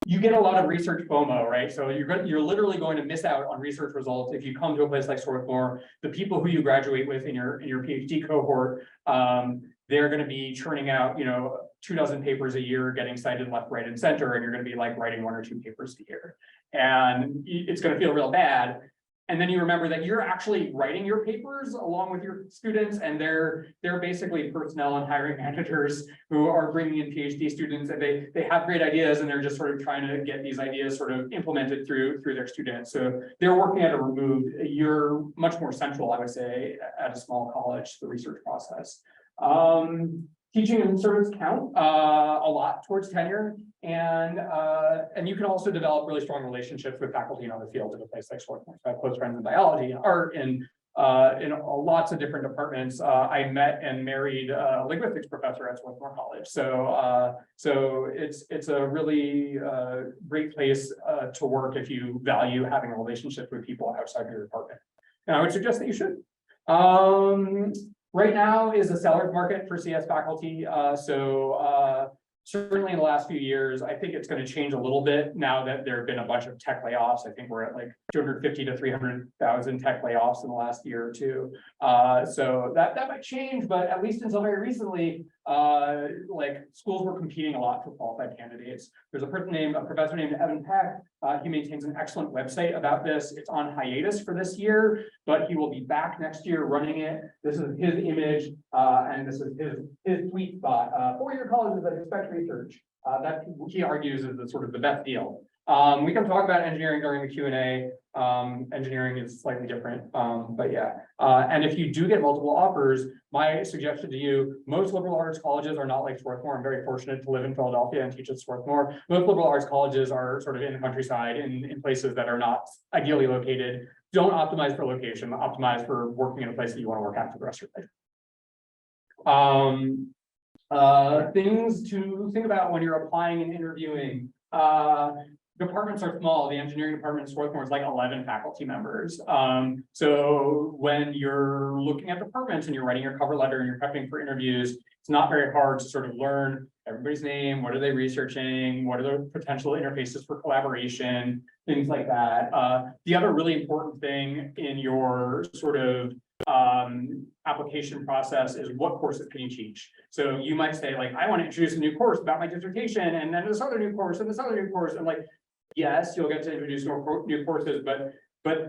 You get a lot of research FOMO, right? So you're literally going to miss out on research results if you come to a place like Swarthmore. The people who you graduate with in your PhD cohort, they're going to be churning out, you know, 24 papers a year, getting cited left, right, and center, and you're going to be like writing 1 or 2 papers a year, and it's going to feel real bad. And then you remember that you're actually writing your papers along with your students, and they're basically personnel and hiring managers who are bringing in PhD students, and they have great ideas, and they're just sort of trying to get these ideas sort of implemented through their students. So they're working at a removed. You're much more central, I would say, at a small college, the research process. Teaching and service count a lot towards tenure, and you can also develop really strong relationships with faculty in other fields at a place like Swarthmore. So I have close friends in biology and art and in lots of different departments. I met and married a linguistics professor at Swarthmore College. So it's a really great place to work if you value having a relationship with people outside your department. And I would suggest that you should. Right now is a seller's market for CS faculty. certainly in the last few years. I think it's going to change a little bit now that there have been a bunch of tech layoffs. I think we're at like 250 to 300,000 tech layoffs in the last year or two. So that might change, but at least until very recently, like schools were competing a lot for qualified candidates. There's a professor named Evan Peck. He maintains an excellent website about this. It's on hiatus for this year, but he will be back next year running it. This is his image, and this is his tweet spot. 4-year colleges that expect research. That he argues is the sort of the best deal. We can talk about engineering during the Q&A. Engineering is slightly different, but yeah. And if you do get multiple offers, my suggestion to you, most liberal arts colleges are not like Swarthmore. I'm very fortunate to live in Philadelphia and teach at Swarthmore. Most liberal arts colleges are sort of in the countryside, in places that are not ideally located. Don't optimize for location, optimize for working in a place that you want to work at for the rest of your life. Things to think about when you're applying and interviewing. Departments are small. The engineering department in Swarthmore is like 11 faculty members. So when you're looking at departments and you're writing your cover letter and you're prepping for interviews, it's not very hard to sort of learn everybody's name. What are they researching? What are the potential interfaces for collaboration? Things like that. The other really important thing in your sort of application process is what courses can you teach. So you might say like, I want to introduce a new course about my dissertation, and then this other new course and this other new course, and like, yes, you'll get to introduce new courses, but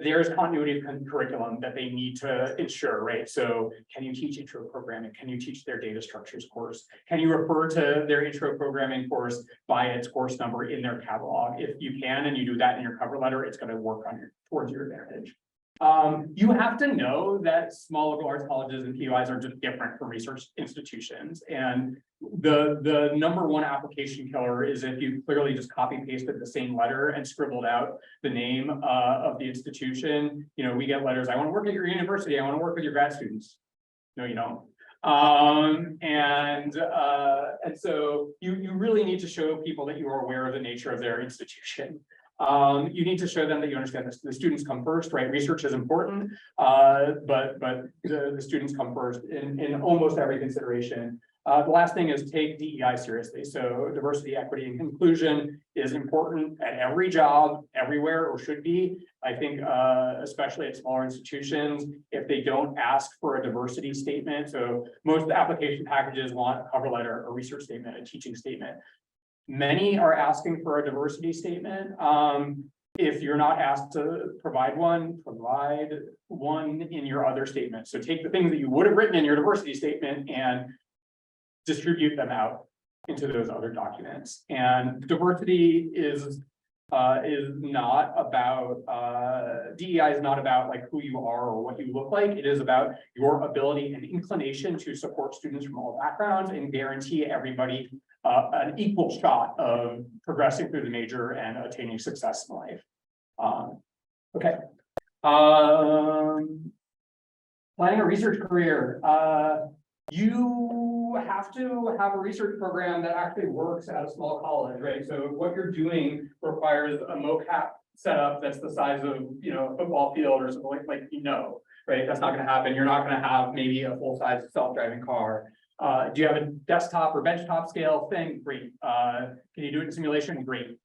there's continuity of curriculum that they need to ensure, right? So can you teach intro programming? Can you teach their data structures course? Can you refer to their intro programming course by its course number in their catalog? If you can, and you do that in your cover letter, it's going to work towards your advantage. You have to know that small liberal arts colleges and PUIs are just different from research institutions. And the number one application killer is if you clearly just copy pasted the same letter and scribbled out the name of the institution. You know, we get letters, I want to work at your university, I want to work with your grad students. No, you don't. And so you really need to show people that you are aware of the nature of their institution. You need to show them that you understand this. The students come first, right? Research is important, but the students come first in almost every consideration. The last thing is take DEI seriously. So diversity, equity, and inclusion is important at every job, everywhere, or should be. I think, especially at smaller institutions, if they don't ask for a diversity statement. So most application packages want a cover letter, a research statement, a teaching statement. Many are asking for a diversity statement. If you're not asked to provide one in your other statement. So take the things that you would have written in your diversity statement and distribute them out into those other documents. And diversity is not about, DEI is not about like who you are or what you look like. It is about your ability and inclination to support students from all backgrounds and guarantee everybody an equal shot of progressing through the major and attaining success in life. Okay. Planning a research career. You have to have a research program that actually works at a small college, right? So what you're doing requires a mocap setup that's the size of, you know, a football field or something like right? That's not going to happen. You're not going to have maybe a full-size self-driving car. Do you have a desktop or benchtop scale thing? Great. Can you do it in simulation? Great.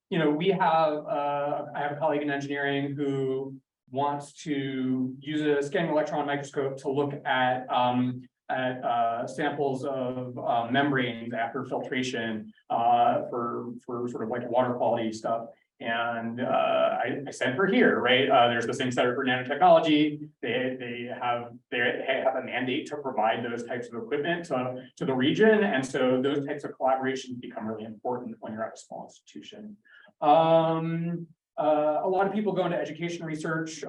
You know, we have, I have a colleague in engineering who wants to use a scanning electron microscope to look at samples of membranes after filtration for sort of like water quality stuff. And I sent her here, right? There's the same Center for Nanotechnology. They have a mandate to provide those types of equipment to the region, and so those types of collaborations become really important when you're at a small institution. A lot of people go into education research,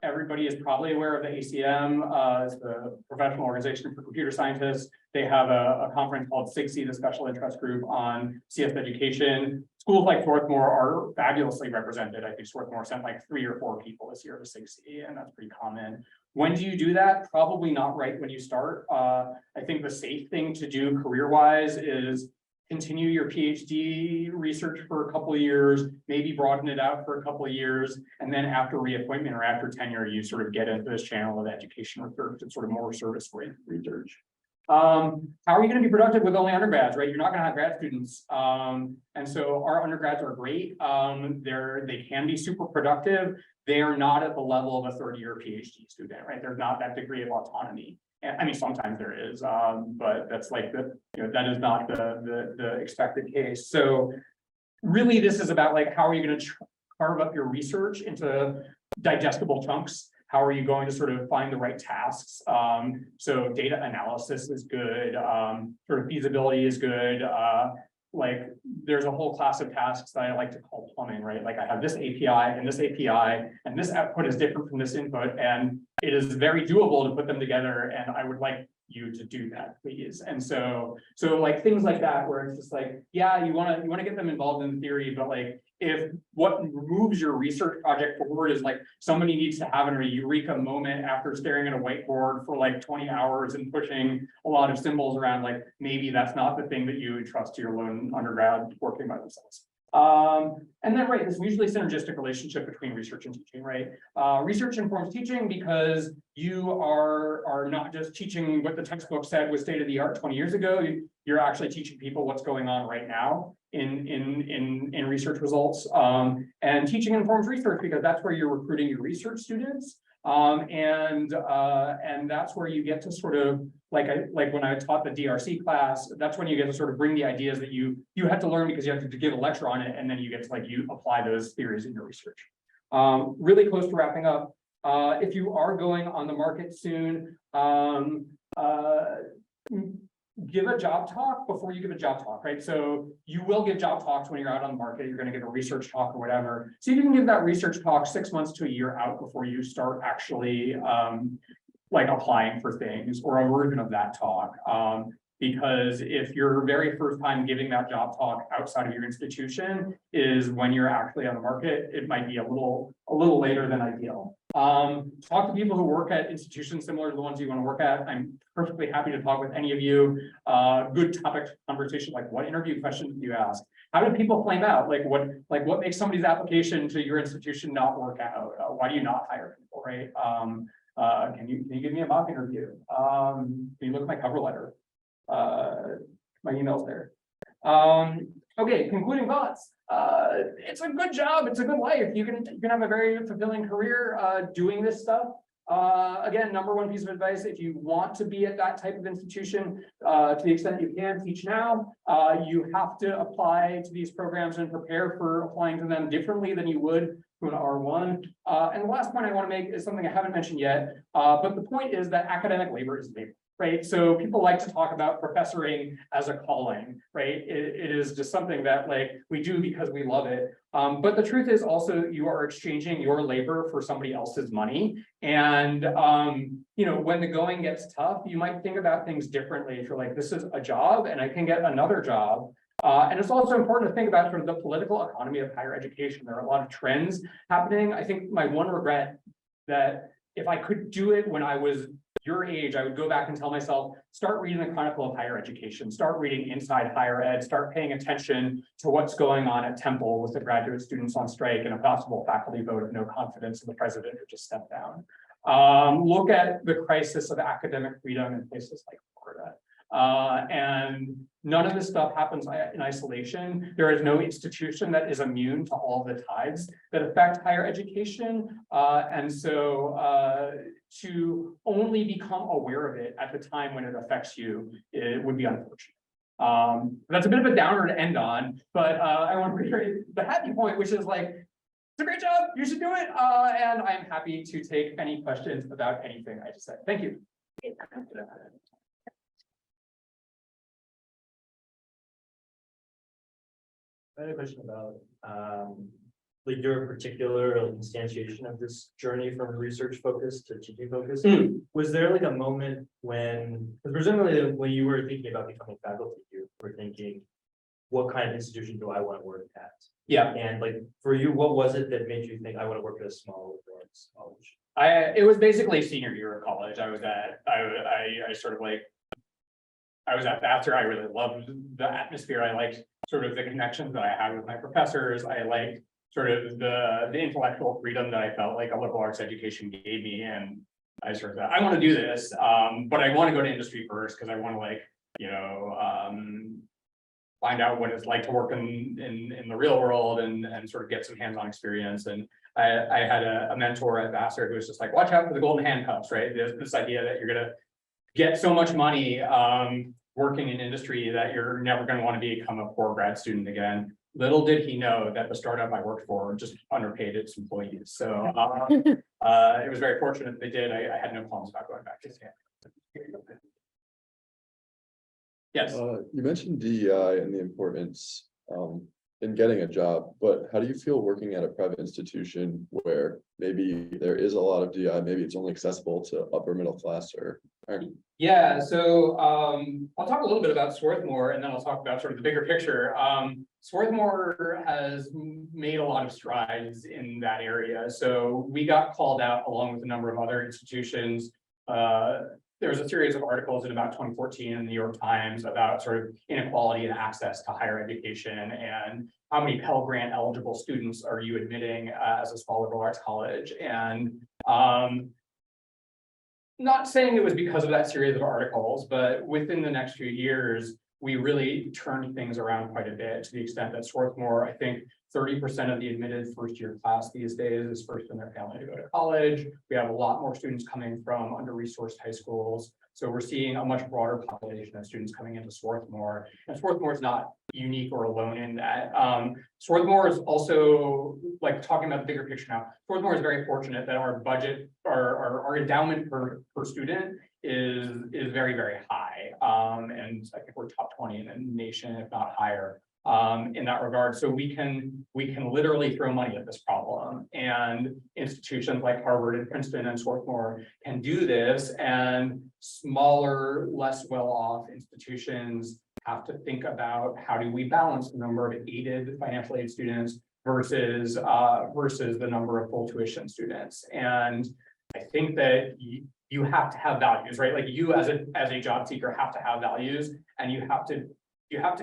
everybody is probably aware of the ACM, it's the Professional Organization for Computer Scientists. They have a conference called SIGSI, the Special Interest Group on CS Education. Schools like Swarthmore are fabulously represented. I think Swarthmore sent like 3 or 4 people this year to SIGSI, and that's pretty common. When do you do that? Probably not right when you start. I think the safe thing to do career-wise is continue your PhD research for a couple of years, maybe broaden it out for a couple of years, and then after reappointment or after tenure, you sort of get into this channel of education research and sort of more service-oriented research. How are you going to be productive with only undergrads, right? You're not going to have grad students. And so our undergrads are great. They can be super productive. They are not at the level of a third-year PhD student, right? There's not that degree of autonomy. And I mean, sometimes there is, but that's like that is not the expected case. So really, this is about like, how are you going to carve up your research into digestible chunks? How are you going to sort of find the right tasks? So data analysis is good, sort of feasibility is good. Like there's a whole class of tasks that I like to call plumbing, right? Like I have this API, and this output is different from this input, and it is very doable to put them together. And I would like you to do that, please. And so like things like that, where it's just like, yeah, you want to get them involved in the theory, but like, if what moves your research project forward is like somebody needs to have a eureka moment after staring at a whiteboard for like 20 hours and pushing a lot of symbols around, like maybe that's not the thing that you would trust to your lone undergrad working by themselves. And then, right, this mutually synergistic relationship between research and teaching, right? Research informs teaching because you are not just teaching what the textbook said was state of the art 20 years ago. You're actually teaching people what's going on right now in research results. And teaching informs research because that's where you're recruiting your research students. And that's where you get to sort of like when I taught the DRC class, that's when you get to sort of bring the ideas that you had to learn because you have to give a lecture on it, and then you get to like you apply those theories in your research. Really close to wrapping up. If you are going on the market soon, give a job talk before you give a job talk, right? So you will give job talks when you're out on the market. You're going to give a research talk or whatever. So you can give that research talk 6 months to a year out before you start actually like applying for things, or a version of that talk. Because if your very first time giving that job talk outside of your institution is when you're actually on the market, it might be a little later than ideal. Talk to people who work at institutions similar to the ones you want to work at. I'm perfectly happy to talk with any of you. Good topic conversation, like what interview questions do you ask? How do people flame out? Like what makes somebody's application to your institution not work out? Why do you not hire people, right? Can you give me a mock interview? Can you look at my cover letter? My email's there. Okay, concluding thoughts. It's a good job. It's a good life. You can have a very fulfilling career doing this stuff. Again, number one piece of advice: if you want to be at that type of institution, to the extent you can, teach now. You have to apply to these programs and prepare for applying to them differently than you would to an R1. And the last point I want to make is something I haven't mentioned yet, but the point is that academic labor is labor. Right. So people like to talk about professoring as a calling, right? It is just something that like we do because we love it. But the truth is also you are exchanging your labor for somebody else's money. And, you know, when the going gets tough, you might think about things differently. If you're like, this is a job and I can get another job. And it's also important to think about sort of the political economy of higher education. There are a lot of trends happening. I think my one regret that if I could do it when I was your age, I would go back and tell myself, start reading the Chronicle of Higher Education, start reading Inside Higher Ed, start paying attention to what's going on at Temple with the graduate students on strike and a possible faculty vote of no confidence in the president who just stepped down. Look at the crisis of academic freedom in places like Florida. And none of this stuff happens in isolation. There is no institution that is immune to all the tides that affect higher education. And so to only become aware of it at the time when it affects you, it would be unfortunate. That's a bit of a downer to end on, but I want to reiterate the happy point, which is like, it's a great job, you should do it. And I'm happy to take any questions about anything I just said. Thank you. I had a question about like your particular instantiation of this journey from research focus to teaching focus. Was there like a moment when, because presumably when you were thinking about becoming faculty, you were thinking, what kind of institution do I want to work at? Yeah. And like for you, what was it that made you think I want to work at a small liberal arts college? It was basically senior year of college. I was at Vassar. I really loved the atmosphere. I liked sort of the connections that I had with my professors. I liked sort of the intellectual freedom that I felt like a liberal arts education gave me. And I sort of said, I want to do this, but I want to go to industry first because I want to find out what it's like to work in the real world and sort of get some hands-on experience. And I had a mentor at Vassar who was just like, watch out for the golden handcuffs, right? There's this idea that you're gonna get so much money working in industry that you're never going to want to become a poor grad student again. Little did he know that the startup I worked for just underpaid its employees. So it was very fortunate they did. I had no qualms about going back to Stanford. Yes. You mentioned DEI and the importance in getting a job, but how do you feel working at a private institution where maybe there is a lot of DEI, maybe it's only accessible to upper middle class or? Yeah, so I'll talk a little bit about Swarthmore and then I'll talk about sort of the bigger picture. Swarthmore has made a lot of strides in that area. So we got called out along with a number of other institutions. There was a series of articles in about 2014 in the New York Times about sort of inequality and access to higher education and how many Pell Grant eligible students are you admitting as a small liberal arts college. And not saying it was because of that series of articles, but within the next few years, we really turned things around quite a bit to the extent that Swarthmore, I think 30% of the admitted first-year class these days is first in their family to go to college. We have a lot more students coming from under-resourced high schools. So we're seeing a much broader population of students coming into Swarthmore. And Swarthmore is not unique or alone in that. Swarthmore is also, like talking about the bigger picture now, Swarthmore is very fortunate that our budget, our endowment per student is very, very high. And I think we're top 20 in the nation, if not higher. In that regard. So we can literally throw money at this problem, and institutions like Harvard and Princeton and Swarthmore can do this, and smaller, less well-off institutions have to think about how do we balance the number of aided financial aid students versus the number of full tuition students. And I think that you have to have values, right? Like you as a job seeker have to have values, and you have to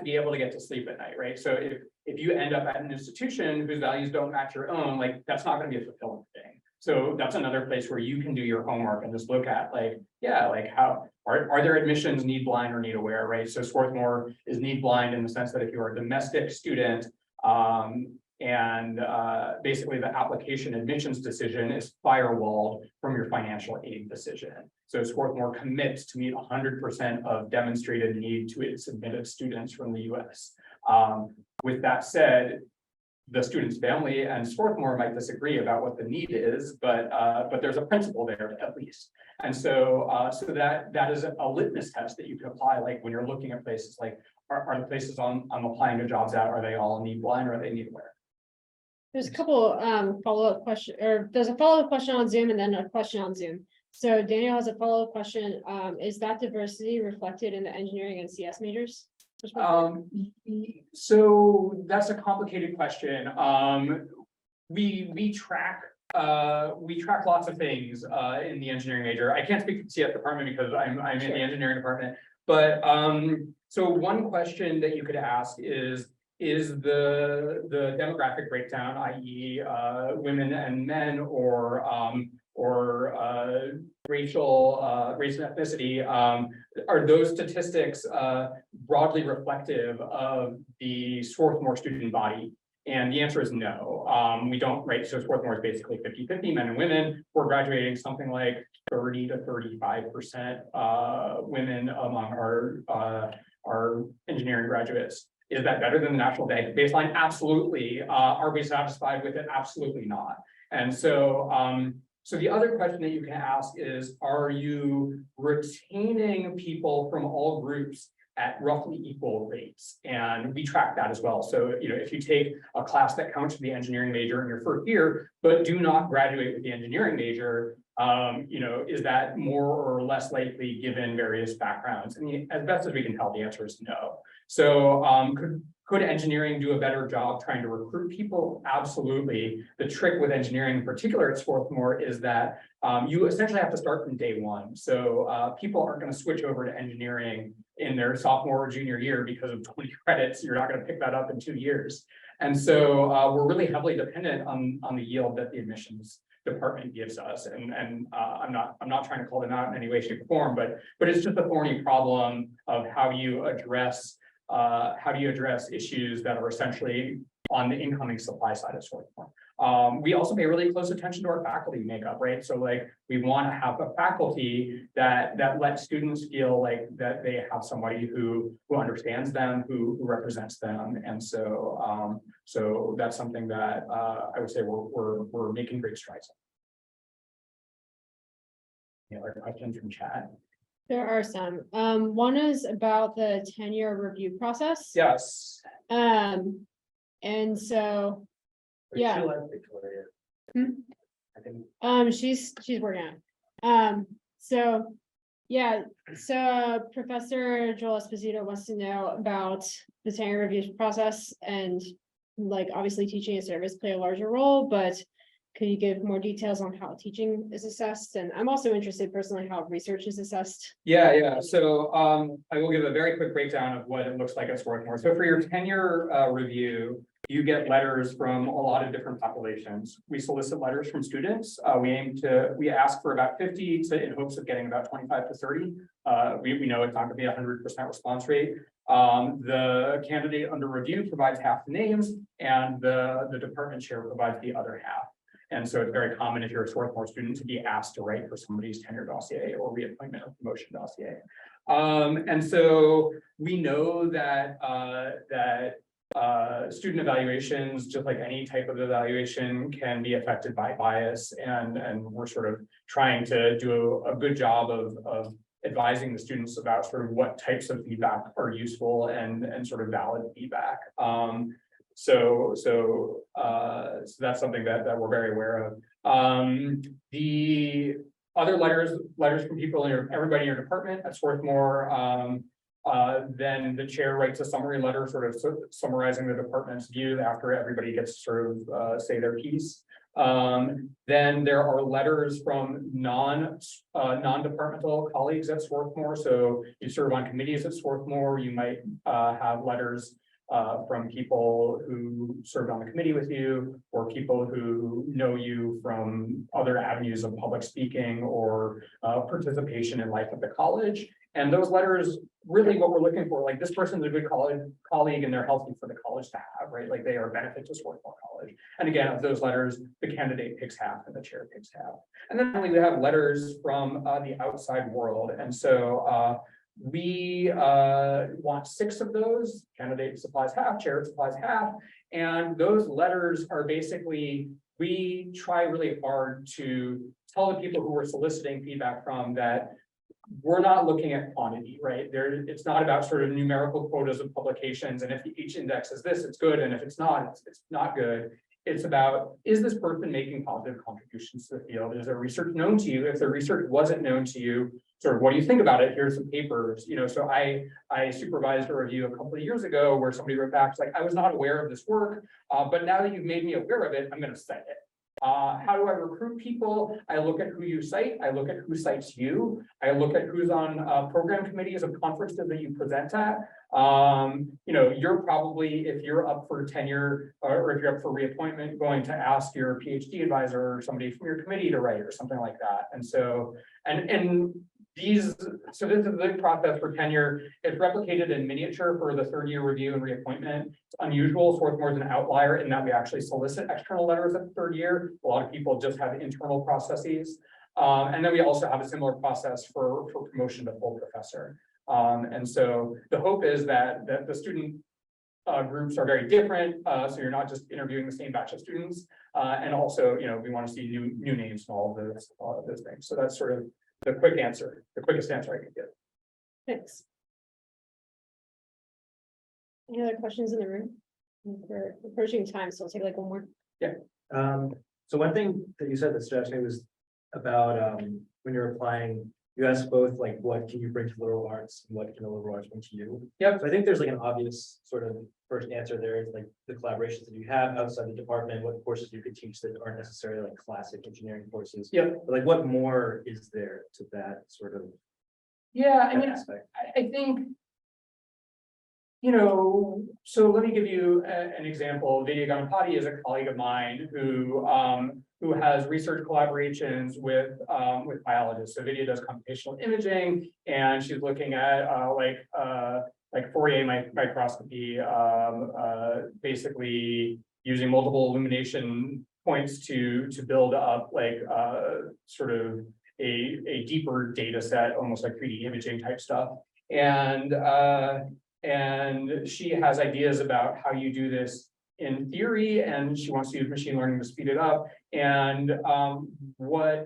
be able to get to sleep at night, right? So if you end up at an institution whose values don't match your own, like that's not going to be a fulfilling thing. So that's another place where you can do your homework and just look at like, yeah, like how are there admissions need blind or need aware, right? So Swarthmore is need blind in the sense that if you're a domestic student, basically the application admissions decision is firewalled from your financial aid decision. So Swarthmore commits to meet 100% of demonstrated need to its admitted students from the US. With that said, the student's family and Swarthmore might disagree about what the need is, but there's a principle there at least. And so that is a litmus test that you can apply, like when you're looking at places like, are the places I'm applying to jobs at, are they all need blind or are they need aware? There's a couple follow-up question, or there's a follow-up question on Zoom and then a question on Zoom. So Daniel has a follow-up question. Is that diversity reflected in the engineering and CS majors? So that's a complicated question. We track lots of things in the engineering major. I can't speak for the CS department because I'm in the engineering department. But so one question that you could ask is the demographic breakdown, i.e. Women and men, or race and ethnicity, are those statistics broadly reflective of the Swarthmore student body? And the answer is no. We don't, right? So Swarthmore is basically 50-50 men and women. We're graduating something like 30 to 35% women among our engineering graduates. Is that better than the national baseline? Absolutely. Are we satisfied with it? Absolutely not. And so, so the other question that you can ask is, are you retaining people from all groups at roughly equal rates? And we track that as well. So, if you take a class that counts for the engineering major in your first year, but do not graduate with the engineering major, is that more or less likely given various backgrounds? And as best as we can tell, the answer is no. So could engineering do a better job trying to recruit people? Absolutely. The trick with engineering, in particular at Swarthmore, is that you essentially have to start from day one. So people aren't going to switch over to engineering in their sophomore or junior year because of 20 credits. You're not going to pick that up in 2 years. And so we're really heavily dependent on the yield that the admissions department gives us, and I'm not trying to call them out in any way, shape, or form, but it's just a thorny problem of how do you address issues that are essentially on the incoming supply side of Swarthmore. We also pay really close attention to our faculty makeup, right? So like we want to have a faculty that lets students feel like that they have somebody who understands them, who represents them, and so so that's something that I would say we're making great strides in. Other questions from chat? There are some. One is about the tenure review process. Yes. And so, Or yeah. she'll have Victoria. Hmm? I think she's working on it. So, yeah, so Professor Joel Esposito wants to know about the tenure review process, and like obviously teaching and service play a larger role, but could you give more details on how teaching is assessed? And I'm also interested personally how research is assessed. Yeah. So I will give a very quick breakdown of what it looks like at Swarthmore. So for your tenure review, you get letters from a lot of different populations. We solicit letters from students. We ask for about 50 in hopes of getting about 25 to 30. We know it's not going to be 100% response rate. The candidate under review provides half the names, and the department chair provides the other half. And so it's very common if you're a Swarthmore student to be asked to write for somebody's tenure dossier or reappointment or promotion dossier. And so we know that student evaluations, just like any type of evaluation, can be affected by bias, and we're sort of trying to do a good job of advising the students about sort of what types of feedback are useful and sort of valid feedback. So that's something that we're very aware of. The other letters from people in everybody in your department at Swarthmore, then the chair writes a summary letter, sort of summarizing the department's view after everybody gets to sort of say their piece. Then there are letters from non-departmental colleagues at Swarthmore. So you serve on committees at Swarthmore, you might have letters from people who served on the committee with you, or people who know you from other avenues of public speaking or participation in life at the college. And those letters, really what we're looking for, like this person's a good colleague and they're healthy for the college to have, right? Like they are a benefit to Swarthmore College. And again, of those letters, the candidate picks half and the chair picks half. And then finally, we have letters from the outside world. And so we want 6 of those. Candidate supplies half, chair supplies half. And those letters are basically, we try really hard to tell the people who we're soliciting feedback from that we're not looking at quantity, right? It's not about sort of numerical quotas of publications, and if each index is this, it's good, and if it's not, it's not good. It's about, is this person making positive contributions to the field? Is their research known to you? If the research wasn't known to you, sort of what do you think about it? Here's some papers, so I supervised a review a couple of years ago where somebody wrote back, like, I was not aware of this work, but now that you've made me aware of it, I'm going to cite it. How do I recruit people? I look at who you cite. I look at who cites you. I look at who's on program committees of conferences that you present at. You're probably, if you're up for tenure or if you're up for reappointment, going to ask your PhD advisor or somebody from your committee to write or something like that. And so, this is the process for tenure. It's replicated in miniature for the third year review and reappointment. It's unusual. Swarthmore is an outlier in that we actually solicit external letters at the third year. A lot of people just have internal processes. And then we also have a similar process for promotion to full professor. And so the hope is that the student groups are very different. So you're not just interviewing the same batch of students. And also, we want to see new names and all of those things. So that's sort of the quickest answer I can give. Thanks. Any other questions in the room? We're approaching time, so I'll take like one more. So one thing that you said that struck me was about when you're applying, you ask both like what can you bring to liberal arts and what can the liberal arts bring to you. Yep. So I think there's like an obvious sort of first answer there. It's like the collaborations that you have outside the department, what courses you could teach that aren't necessarily like classic engineering courses. Yep. But like what more is there to that sort of Yeah, I mean, aspect? I think, So let me give you an example. Vidya Ganapati is a colleague of mine who has research collaborations with biologists. So Vidya does computational imaging, and she's looking at like Fourier microscopy, basically using multiple illumination points to build up like sort of a deeper data set, almost like 3D imaging type stuff. And she has ideas about how you do this in theory, and she wants to use machine learning to speed it up. And what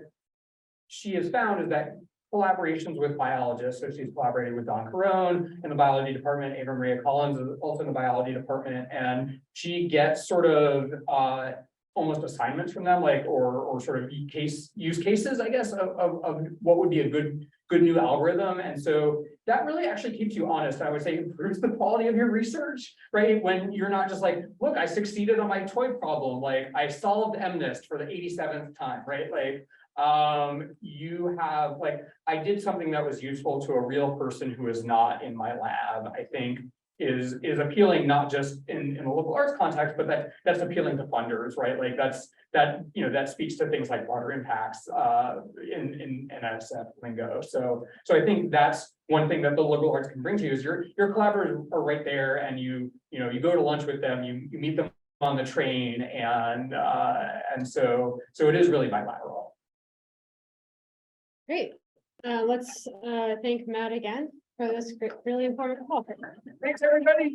she has found is that collaborations with biologists, so she's collaborated with Don Carone in the biology department, Ava Maria Collins is also in the biology department, and she gets sort of almost assignments from them, like or sort of use cases, I guess, of what would be a good new algorithm. And so that really actually keeps you honest. I would say improves the quality of your research, right? When you're not just like, look, I succeeded on my toy problem, like I solved MNIST for the 87th time, right? Like you have like, I did something that was useful to a real person who is not in my lab, I think is appealing, not just in the liberal arts context, but that's appealing to funders, right? Like that speaks to things like broader impacts in NSF lingo. So I think that's one thing that the liberal arts can bring to you is your collaborators are right there, and you go to lunch with them, you meet them on the train, and so it is really bilateral. Great. Let's thank Matt again for this really important call. Thanks, everybody.